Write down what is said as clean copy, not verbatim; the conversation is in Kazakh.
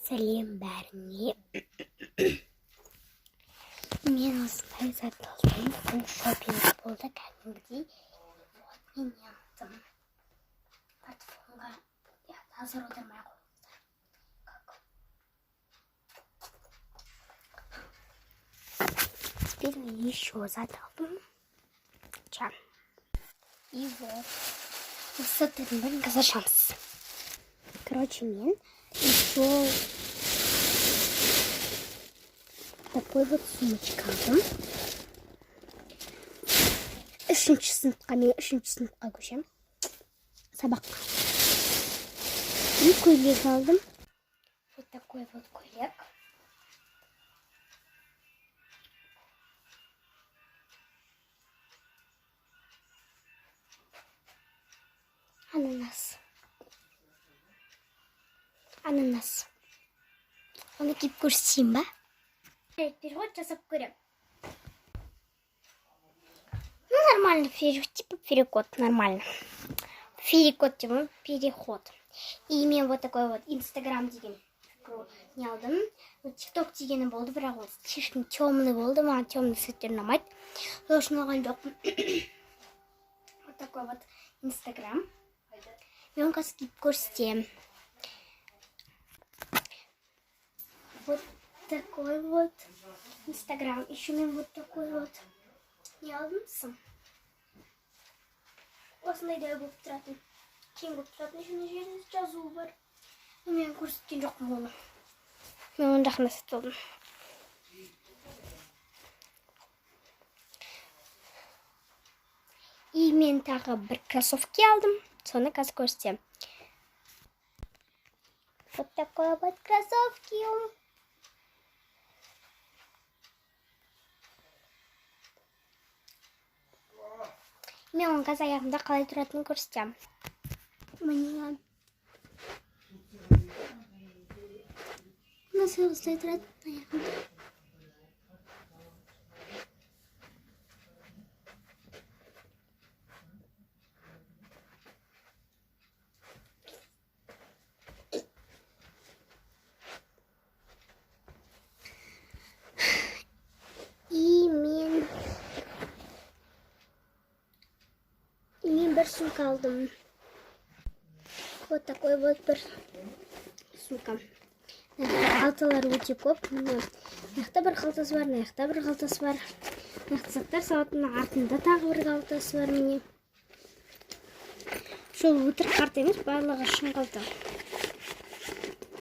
Сәлем бәріне. Мен осындай зат алдым. Бұл шопинг болды кәдімгідей. Вот мен яқтым. Патефонға азыр отырмай қойыңыздар. Теперь еще зат алдым. Чам. И вот. С этой маленькой шанс. Короче, мен еще такой вот сумочка алдым. Үшінші сыныпқа көшем. Сабаққа. И көйлек алдым. Вот такой вот көйлек. Ананас. Оны киіп көрсетейін ба? Переход жасап көрем. Ну, нормально, типа переход, нормально. Переход, типа переход. И мен вот такой вот Инстаграм деген не алдым. ТикТок дегені болды, бірақ вот слишком темный болды, маған темный цветтер ұнамайды. Сол үшін алған жоқпын. Вот такой вот Инстаграм. Мен қазір киіп көрсетемін. Вот такой вот Инстаграм. Еще мен вот такой вот не алдымсың. Осындайдай болып тұратын. Кең болып тұратын. Еще мына жерде жазуы бар. Мен көрсеткен жоқпын оны. Мен оны жақында сатып алдым. И мен тағы бір кроссовки алдым. Соны қазір көрсетемін. Вот такой вот кроссовки. Мен оның қазір аяғымда қалай тұратынын көрсетемін. Міне. Насыл осылай тұратын аяғымда. Мен бір сумка алдым. Вот такой вот бір сумка. Қалталар өте көп. Мынақты бір қалтасы бар, мынақты бір қалтасы бар. Мынақты заттар салатынның артында тағы бір қалтасы бар міне. Шол өтірік қарта емес, барлығы шын қалта.